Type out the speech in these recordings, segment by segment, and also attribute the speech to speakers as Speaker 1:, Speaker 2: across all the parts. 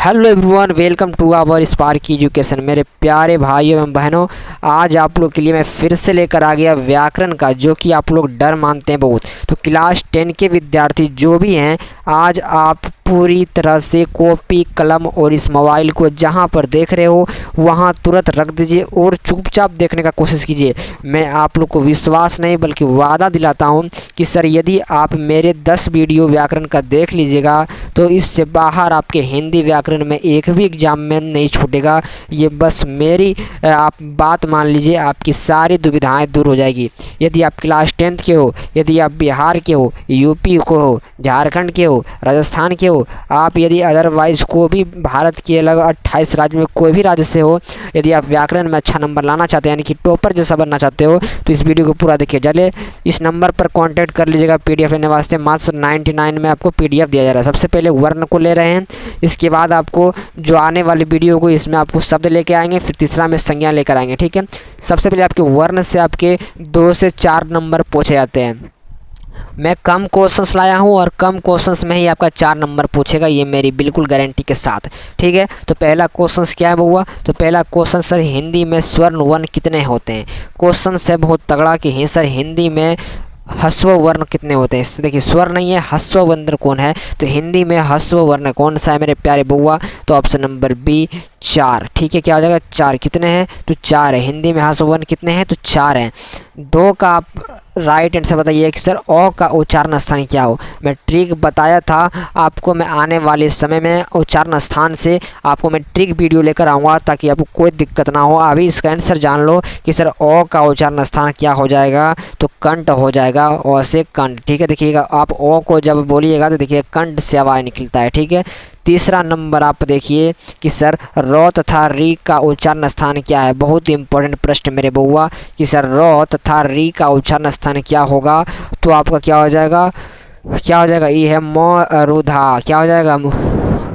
Speaker 1: Hello everyone, welcome to our spark education. मेरे प्यारे भाइयों एवं बहनों, आज आप लोग के लिए मैं फिर से लेकर आ गया व्याकरण का, जो कि आप लोग डर मानते हैं बहुत। तो क्लास 10 के विद्यार्थी जो भी हैं, आज आप पूरी तरह से कॉपी कलम और इस मोबाइल को जहां पर देख रहे हो वहां तुरंत रख दीजिए और चुपचाप देखने का कोशिश कीजिए। मैं आप लोग को विश्वास नहीं बल्कि वादा दिलाता हूं कि सर, यदि आप मेरे 10 वीडियो व्याकरण का देख लीजिएगा तो इससे बाहर आपके हिंदी व्याकरण में एक भी एग्जाम में नहीं छूटेगा। ये बस मेरी आप बात मान लीजिए, आपकी सारी दुविधाएं दूर हो जाएगी। यदि आप क्लास 10 के हो, यदि आप बिहार के हो, यूपी को हो, झारखंड के हो, राजस्थान के हो, आप यदि अदरवाइज को भी भारत के अलग 28 राज्य में कोई भी राज्य से हो, यदि आप व्याकरण में अच्छा नंबर लाना चाहते हैं, यानी कि टॉपर जैसा बनना चाहते हो, तो इस वीडियो को पूरा देखिए। चलिए इस नंबर पर कांटेक्ट कर लीजिएगा पीडीएफ लेने वास्ते। मात्र 99 में आपको पीडीएफ दिया जा रहा है। सबसे पहले वर्ण को ले रहे हैं, इसके बाद आपको जो आने वाली वीडियो को इसमें आपको शब्द लेके आएंगे, फिर तीसरा में संज्ञा लेकर आएंगे। ठीक है, सबसे पहले आपके वर्ण से आपके 2 से 4 नंबर पूछे जाते हैं। मैं कम क्वेश्चंस लाया हूं और कम क्वेश्चंस में ही आपका 4 नंबर पूछेगा, ये मेरी बिल्कुल गारंटी के साथ। ठीक है, तो पहला क्वेश्चन क्या है बउआ? तो पहला क्वेश्चन, सर हिंदी में स्वर्ण वर्ण कितने होते हैं? क्वेश्चन है बहुत तगड़ा कि ही सर हिंदी में ह्रस्व वर्ण कितने होते हैं। इससे देखिए स्वर नहीं है, ह्रस्व वर्ण कौन है, तो हिंदी में ह्रस्व वर्ण कौन सा है मेरे प्यारे बउआ? तो ऑप्शन नंबर बी 4। ठीक है, क्या हो जाएगा? 4। कितने हैं? तो 4 है। हिंदी में ह्रस्व वर्ण कितने हैं? तो 4 हैं। 2 का आप राइट आंसर बताइए कि सर अ का उच्चारण स्थान क्या हो। मैं ट्रिक बताया था आपको, मैं आने वाले समय में उच्चारण स्थान से आपको मैं ट्रिक वीडियो लेकर आऊँगा ताकि आपको कोई दिक्कत ना हो। अभी इसका आंसर जान लो कि सर अ का उच्चारण स्थान क्या हो जाएगा, तो कंठ हो जाएगा। अ से कंठ। ठीक है, देखिएगा आप अ को जब बोलिएगा तो देखिए कंठ से आवाज़ निकलता है। ठीक है, तीसरा नंबर आप देखिए कि सर र तथा री का उच्चारण स्थान क्या है। बहुत ही इंपॉर्टेंट प्रश्न मेरे बउआ कि सर र तथा री का उच्चारण स्थान क्या होगा, तो आपका क्या हो जाएगा? क्या हो जाएगा? ये है मूर्धा। क्या हो जाएगा?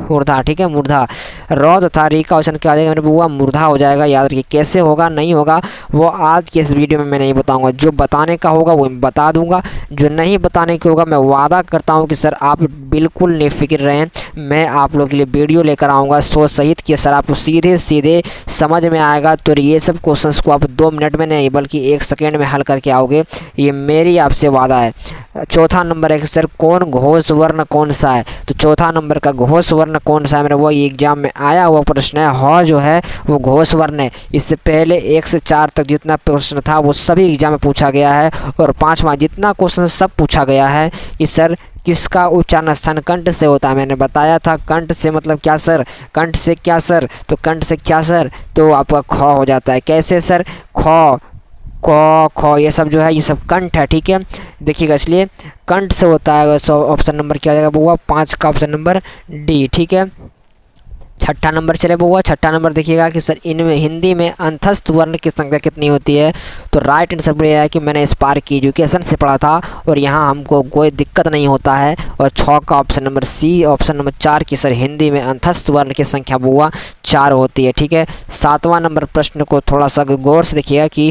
Speaker 1: मूर्धा। ठीक है, मूर्धा। र तथा री का ऑप्शन क्या हो जाएगा मेरे बुआ? मूर्धा हो जाएगा। याद रखिए, कैसे होगा नहीं होगा वो आज के इस वीडियो में मैं नहीं बताऊंगा। जो बताने का होगा वो मैं बता दूंगा, जो नहीं बताने का होगा मैं वादा करता हूं कि सर आप बिल्कुल निफिक्र रहें। मैं आप लोगों के लिए वीडियो लेकर आऊँगा सोच सहित कि सर आपको सीधे सीधे समझ में आएगा। तो ये सब क्वेश्चंस को आप 2 मिनट में नहीं बल्कि 1 सेकेंड में हल करके आओगे, ये मेरी आपसे वादा है। चौथा नंबर है कि सर कौन घोष वर्ण कौन सा है? तो चौथा नंबर का घोष वर्ण कौन सा है मेरा? वो एग्जाम में आया हुआ प्रश्न है। ह जो है वो घोष वर्ण है। इससे पहले 1 से 4 तक जितना प्रश्न था वो सभी एग्जाम में पूछा गया है, और 5वां जितना क्वेश्चन सब पूछा गया है कि सर किसका उच्चारण स्थान कंठ से होता है। मैंने बताया था कंठ से मतलब क्या सर? कंठ से क्या सर? तो कंठ से क्या सर? तो आपका ख हो जाता है। कैसे सर? ख क ख ये सब जो है ये सब कंठ है। ठीक है, देखिएगा, इसलिए कंठ से होता है। सो ऑप्शन नंबर क्या हो जाएगा बुआ? 5 का ऑप्शन नंबर डी। ठीक है, छठा नंबर चले बुआ। छठा नंबर देखिएगा कि सर इनमें हिंदी में अंतस्थ वर्ण की संख्या कितनी होती है। तो राइट आंसर यह है कि मैंने स्पार्क एजुकेशन से पढ़ा था और यहाँ हमको कोई दिक्कत नहीं होता है। और 6 का option number C. Option number 4 की सर हिंदी में अंतस्थ वर्ण की संख्या बुआ 4 होती है। ठीक है, 7वां नंबर प्रश्न को थोड़ा सा गौर से देखिएगा कि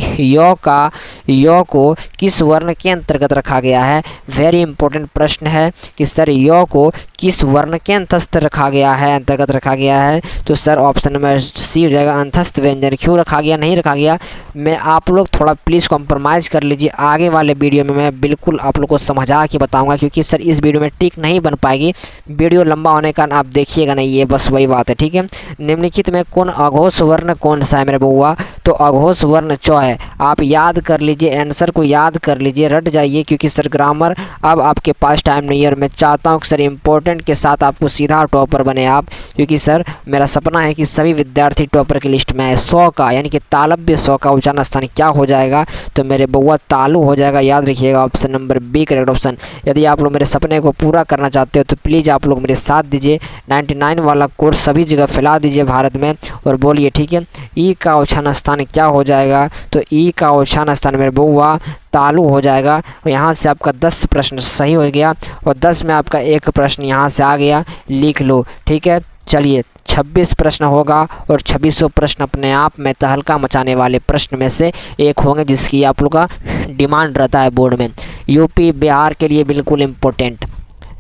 Speaker 1: य को किस वर्ण के अंतर्गत रखा गया है। वेरी इंपॉर्टेंट प्रश्न है कि सर य को किस वर्ण के अंतस्थ रखा गया है, अंतर्गत रखा गया है। तो सर ऑप्शन नंबर सी हो जाएगा, अंतस्थ व्यंजन। क्यों रखा गया, नहीं रखा गया, मैं आप लोग थोड़ा प्लीज़ कॉम्प्रोमाइज़ कर लीजिए। आगे वाले वीडियो में मैं बिल्कुल आप लोग को समझा के बताऊंगा, क्योंकि सर इस वीडियो में ट्रिक नहीं बन पाएगी। वीडियो लंबा होने का आप देखिएगा नहीं, ये बस वही बात है। ठीक है, निम्नलिखित में कौन अघोष वर्ण कौन सा है मेरे बउआ? तो अघोष वर्ण च है। आप याद कर लीजिए, आंसर को याद कर लीजिए, रट जाइए, क्योंकि सर ग्रामर अब आपके पास टाइम नहीं है। और मैं चाहता हूँ कि सर इंपॉर्टेंट के साथ आपको सीधा टॉपर बने आप, क्योंकि सर मेरा सपना है कि सभी विद्यार्थी टॉपर की लिस्ट में है। 100 का यानी कि तालव्य 100 का उच्चारण स्थान क्या हो जाएगा? तो मेरे बउआ तालु हो जाएगा। याद रखिएगा, option number B correct option. यदि आप लोग मेरे सपने को पूरा करना चाहते हो तो प्लीज़ आप लोग मेरे साथ दीजिए। 99 वाला कोर्स सभी जगह फैला दीजिए भारत में, और बोलिए। ठीक है, ई का उच्चारण स्थान क्या हो जाएगा? तो ई का उच्चारण स्थान मेरे बउआ तालु हो जाएगा। और यहाँ से आपका 10 प्रश्न सही हो गया, और 10 में आपका 1 प्रश्न यहाँ से आ गया, लिख लो। ठीक है, चलिए 26 प्रश्न होगा, और 2600 प्रश्न अपने आप में तहलका मचाने वाले प्रश्न में से एक होंगे, जिसकी आप लोग का डिमांड रहता है बोर्ड में। यूपी बिहार के लिए बिल्कुल इम्पोर्टेंट।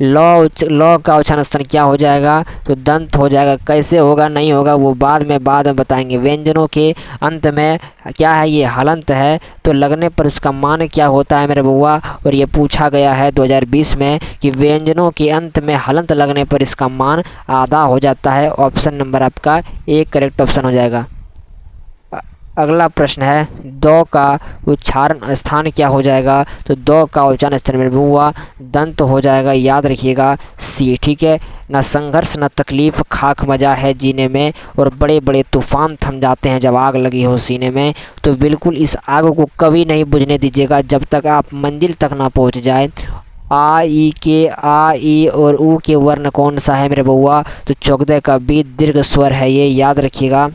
Speaker 1: लौ का उच्चारण स्थान क्या हो जाएगा, तो दंत हो जाएगा। कैसे होगा नहीं होगा वो बाद में बताएंगे। व्यंजनों के अंत में क्या है, ये हलंत है, तो लगने पर उसका मान क्या होता है मेरे बउआ, और ये पूछा गया है 2020 में कि व्यंजनों के अंत में हलंत लगने पर इसका मान आधा हो जाता है। ऑप्शन नंबर आपका एक करेक्ट ऑप्शन हो जाएगा। अगला प्रश्न है, दो का उच्चारण स्थान क्या हो जाएगा, तो दो का उच्चारण स्थान मेरे बउआ दंत हो जाएगा, याद रखिएगा सी। ठीक है, ना संघर्ष ना तकलीफ़ खाक मजा है जीने में, और बड़े बड़े तूफान थम जाते हैं जब आग लगी हो सीने में। तो बिल्कुल इस आग को कभी नहीं बुझने दीजिएगा जब तक आप मंजिल तक ना पहुंच जाए। आ ई और ऊ के वर्ण कौन सा है मेरे बउआ, तो चौगदे का बी दीर्घ स्वर है, ये याद रखिएगा।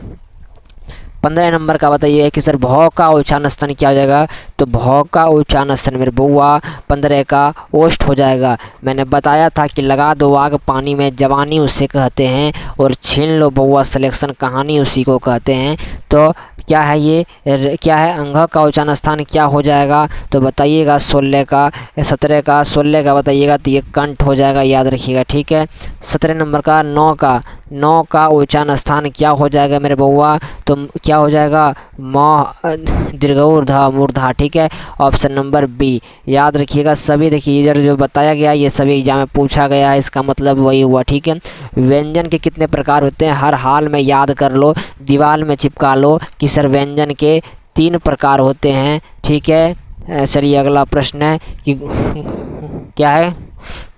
Speaker 1: 15 नंबर का बताइए कि सर भौ का उच्चारण स्थान क्या हो जाएगा, तो भौ का उच्चारण स्थान मेरे बउआ 15 का ओष्ठ हो जाएगा। मैंने बताया था कि लगा दो आग पानी में जवानी उसे कहते हैं, और छीन लो बउआ सिलेक्शन कहानी उसी को कहते हैं। तो क्या है ये, क्या है, अंग का उच्चारण स्थान क्या हो जाएगा, तो बताइएगा 16 का 17 का 16 का बताइएगा, तो ये कंठ हो जाएगा, याद रखिएगा। ठीक है, 17 नंबर का 9 का उच्चारण स्थान क्या हो जाएगा मेरे बउआ, तो क्या हो जाएगा, म दीर्घ मूर्धा। ठीक है, ऑप्शन नंबर बी, याद रखिएगा सभी। देखिए इधर जो बताया गया ये सभी एग्जाम में पूछा गया है, इसका मतलब वही हुआ। ठीक है, व्यंजन के कितने प्रकार होते हैं, हर हाल में याद कर लो, दीवार में चिपका लो कि सर व्यंजन के 3 प्रकार होते हैं। ठीक है, चलिए अगला प्रश्न है कि क्या है,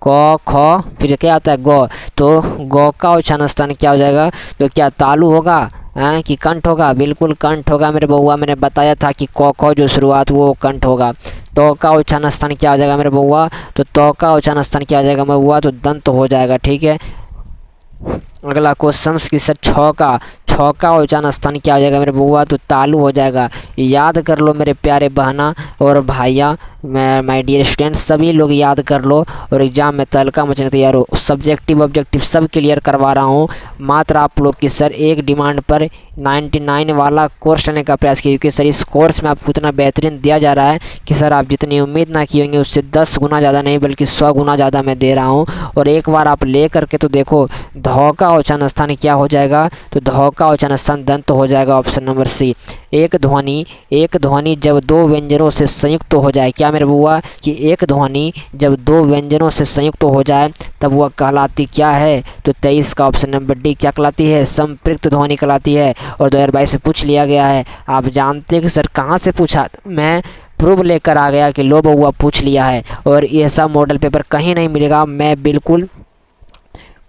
Speaker 1: क ख फिर क्या आता है गौ, तो गौ का उच्चारण स्थान क्या हो जाएगा, तो क्या तालु होगा कि कंठ होगा, बिल्कुल कंठ होगा मेरे बउआ। मैंने बताया था कि क ख जो शुरुआत वो कंठ होगा। तो का उच्चारण स्थान क्या हो जाएगा मेरे बउआ, तो का उच्चारण स्थान क्या हो जाएगा मेरे बउआ, तो दंत हो जाएगा। ठीक है, अगला क्वेश्चन की सर छ का उच्चारण स्थान क्या हो जाएगा मेरे बउआ, तो तालु हो जाएगा। याद कर लो मेरे प्यारे बहना और भाइया, माय डियर स्टूडेंट्स, सभी लोग याद कर लो और एग्जाम में तहलका मचने तैयार हो। सब्जेक्टिव ऑब्जेक्टिव सब क्लियर करवा रहा हूँ, मात्र आप लोग की सर एक डिमांड पर 99 वाला कोर्स लेने का प्रयास कीजिए, क्योंकि सर इस कोर्स में आपको इतना बेहतरीन दिया जा रहा है कि सर आप जितनी उम्मीद ना की होंगे उससे 10 गुना ज़्यादा नहीं बल्कि 100 गुना ज़्यादा मैं दे रहा हूँ। और एक बार आप ले करके तो देखो, धौ का उच्चारण स्थान क्या हो जाएगा, तो धौ का उच्चारण स्थान दंत हो जाएगा। Option number C. एक ध्वनि जब दो व्यंजनों से संयुक्त हो जाए, क्या मेरे बुआ, कि एक ध्वनि जब दो व्यंजनों से संयुक्त हो जाए तब वह कहलाती क्या है, तो 23 का ऑप्शन नंबर डी क्या कहलाती है, संपृक्त ध्वनि कहलाती है। और 2022 से पूछ लिया गया है। आप जानते हैं कि सर कहाँ से पूछा, मैं प्रूफ लेकर आ गया कि लो बउआ पूछ लिया है, और ऐसा मॉडल पेपर कहीं नहीं मिलेगा। मैं बिल्कुल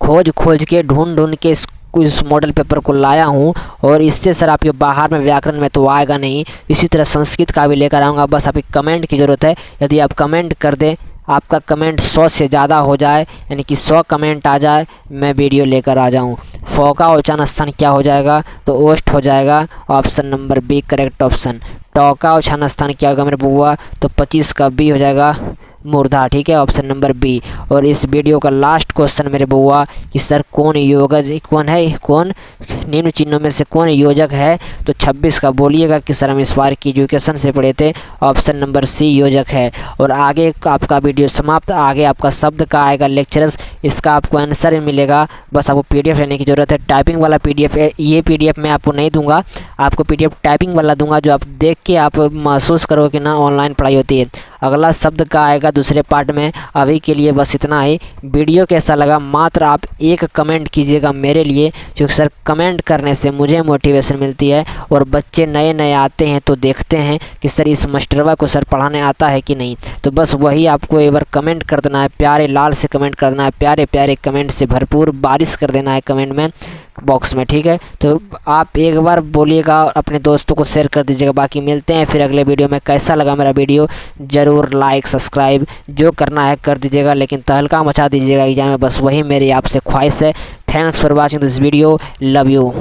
Speaker 1: खोज के ढूंढ के इस मॉडल पेपर को लाया हूँ, और इससे सर आपके बाहर में व्याकरण में तो आएगा नहीं। इसी तरह संस्कृत का भी लेकर आऊँगा, बस आपकी कमेंट की ज़रूरत है। यदि आप कमेंट कर दें, आपका कमेंट 100 से ज़्यादा हो जाए, यानी कि 100 कमेंट आ जाए, मैं वीडियो लेकर आ जाऊँ। फ का उच्चारण स्थान क्या हो जाएगा, तो ओष्ठ हो जाएगा। Option number B correct option. ट का उच्चारण स्थान क्या होगा मेरे बुआ, तो 25 का बी हो जाएगा, मूर्धा। ठीक है, ऑप्शन नंबर बी। और इस वीडियो का लास्ट क्वेश्चन मेरे बुआ कि सर कौन निम्न चिन्हों में से कौन योजक है, तो 26 का बोलिएगा कि सर हम इस बार की एजुकेशन से पढ़े थे, ऑप्शन नंबर सी योजक है। और आगे आपका वीडियो समाप्त, आगे आपका शब्द का आएगा लेक्चर्स, इसका आपको आंसर मिलेगा। बस आपको PDF लेने की ज़रूरत है, टाइपिंग वाला PDF है। ये PDF मैं आपको नहीं दूंगा, आपको PDF टाइपिंग वाला दूंगा, जो आप देख के आप महसूस करोगे कि ना ऑनलाइन पढ़ाई होती है। अगला शब्द का आएगा दूसरे पार्ट में। अभी के लिए बस इतना ही। वीडियो कैसा लगा मात्र आप एक कमेंट कीजिएगा मेरे लिए, क्योंकि सर कमेंट करने से मुझे मोटिवेशन मिलती है, और बच्चे नए आते हैं तो देखते हैं कि सर इस मास्टरवा को सर पढ़ाने आता है कि नहीं। तो बस वही आपको एक बार कमेंट कर देना है, प्यारे लाल से कमेंट कर देना है, प्यारे प्यारे कमेंट से भरपूर बारिश कर देना है कमेंट में बॉक्स में। ठीक है, तो आप एक बार बोलिएगा, अपने दोस्तों को शेयर कर दीजिएगा। बाकी मिलते हैं फिर अगले वीडियो में। कैसा लगा मेरा वीडियो ज़रूर लाइक सब्सक्राइब जो करना है कर दीजिएगा, लेकिन तहलका मचा दीजिएगा एग्जाम में, बस वही मेरी आपसे ख्वाहिश है। Thanks for watching this video, love you.